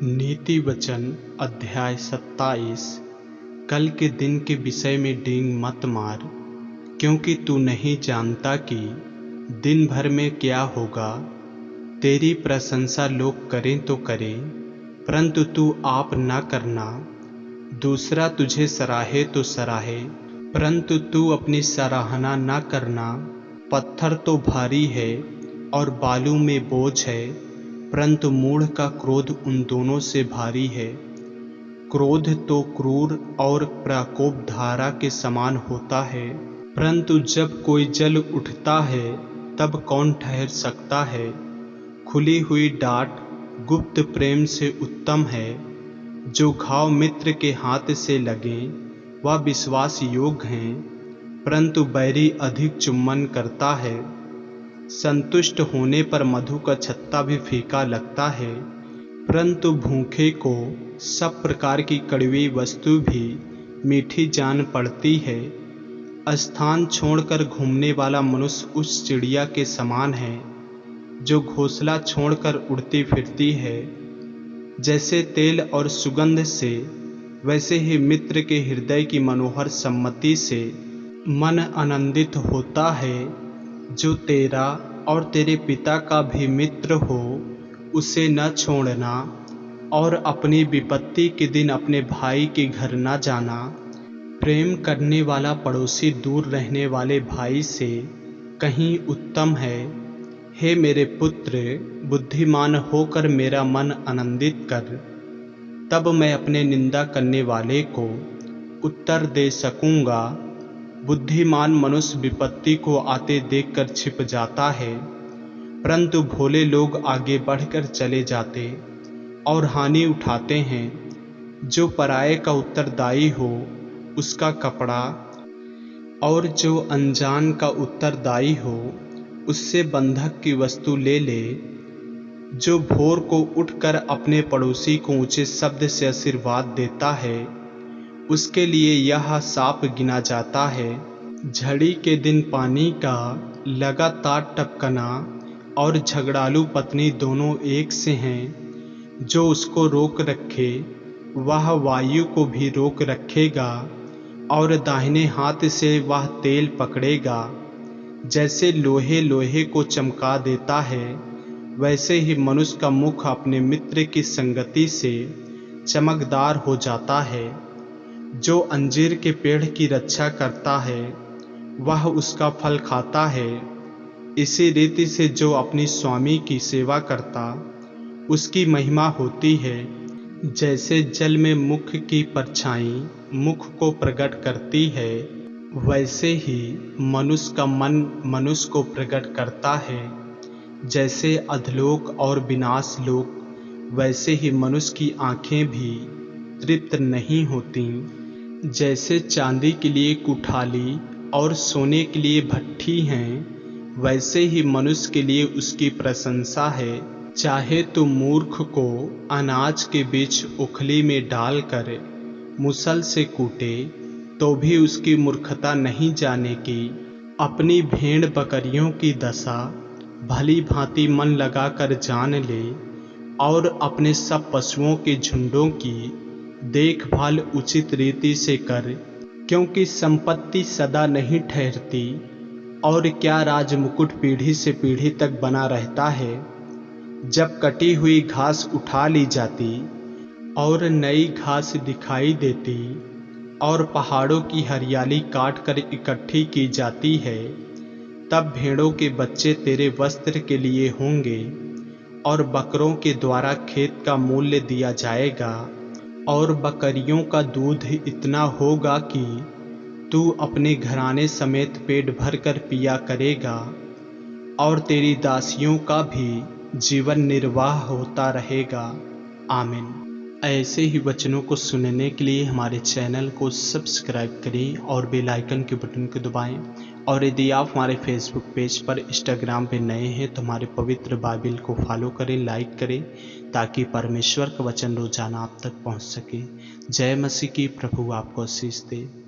नीति वचन अध्याय 27। कल के दिन के विषय में डींग मत मार, क्योंकि तू नहीं जानता कि दिन भर में क्या होगा। तेरी प्रशंसा लोग करें तो करें, परंतु तू आप न करना। दूसरा तुझे सराहे तो सराहे, परंतु तू अपनी सराहना न करना। पत्थर तो भारी है और बालू में बोझ है, परंतु मूढ़ का क्रोध उन दोनों से भारी है। क्रोध तो क्रूर और प्रकोप धारा के समान होता है, परंतु जब कोई जल उठता है तब कौन ठहर सकता है। खुली हुई डांट गुप्त प्रेम से उत्तम है। जो घाव मित्र के हाथ से लगे वह विश्वास योग्य हैं, परंतु बैरी अधिक चुम्बन करता है। संतुष्ट होने पर मधु का छत्ता भी फीका लगता है, परंतु भूखे को सब प्रकार की कड़वी वस्तु भी मीठी जान पड़ती है। स्थान छोड़कर घूमने वाला मनुष्य उस चिड़िया के समान है जो घोंसला छोड़कर उड़ती फिरती है। जैसे तेल और सुगंध से, वैसे ही मित्र के हृदय की मनोहर सम्मति से मन आनंदित होता है। जो तेरा और तेरे पिता का भी मित्र हो, उसे न छोड़ना, और अपनी विपत्ति के दिन अपने भाई के घर न जाना। प्रेम करने वाला पड़ोसी दूर रहने वाले भाई से कहीं उत्तम है। हे मेरे पुत्र, बुद्धिमान होकर मेरा मन आनंदित कर, तब मैं अपने निंदा करने वाले को उत्तर दे सकूंगा। बुद्धिमान मनुष्य विपत्ति को आते देखकर छिप जाता है, परंतु भोले लोग आगे बढ़कर चले जाते और हानि उठाते हैं। जो पराये का उत्तरदायी हो उसका कपड़ा, और जो अनजान का उत्तरदायी हो उससे बंधक की वस्तु ले ले। जो भोर को उठकर अपने पड़ोसी को ऊंचे शब्द से आशीर्वाद देता है, उसके लिए यह साप गिना जाता है। झड़ी के दिन पानी का लगातार टपकना और झगड़ालू पत्नी दोनों एक से हैं। जो उसको रोक रखे वह वायु को भी रोक रखेगा, और दाहिने हाथ से वह तेल पकड़ेगा। जैसे लोहे लोहे को चमका देता है, वैसे ही मनुष्य का मुख अपने मित्र की संगति से चमकदार हो जाता है। जो अंजीर के पेड़ की रक्षा करता है वह उसका फल खाता है। इसी रीति से जो अपनी स्वामी की सेवा करता उसकी महिमा होती है। जैसे जल में मुख की परछाई मुख को प्रकट करती है, वैसे ही मनुष्य का मन मनुष्य को प्रकट करता है। जैसे अधलोक और विनाश लोक, वैसे ही मनुष्य की आंखें भी तृप्त नहीं होती। जैसे चांदी के लिए कुठाली और सोने के लिए भट्ठी हैं, वैसे ही मनुष्य के लिए उसकी प्रशंसा है। चाहे तो मूर्ख को अनाज के बीच उखली में डालकर मुसल से कूटे, तो भी उसकी मूर्खता नहीं जाने की। अपनी भेड़ बकरियों की दशा भली भांति मन लगाकर जान ले, और अपने सब पशुओं के झुंडों की देखभाल उचित रीति से कर, क्योंकि संपत्ति सदा नहीं ठहरती, और क्या राजमुकुट पीढ़ी से पीढ़ी तक बना रहता है। जब कटी हुई घास उठा ली जाती और नई घास दिखाई देती, और पहाड़ों की हरियाली काट कर इकट्ठी की जाती है, तब भेड़ों के बच्चे तेरे वस्त्र के लिए होंगे, और बकरों के द्वारा खेत का मूल्य दिया जाएगा। और बकरियों का दूध इतना होगा कि तू अपने घराने समेत पेट भर कर पिया करेगा, और तेरी दासियों का भी जीवन निर्वाह होता रहेगा। आमीन। ऐसे ही वचनों को सुनने के लिए हमारे चैनल को सब्सक्राइब करें और बेल आइकन के बटन को दबाएं। और यदि आप हमारे फेसबुक पेज पर, इंस्टाग्राम पे नए हैं तो हमारे पवित्र बाइबल को फॉलो करें, लाइक करें, ताकि परमेश्वर का वचन रोजाना आप तक पहुंच सके। जय मसीह की। प्रभु आपको आशीष दे।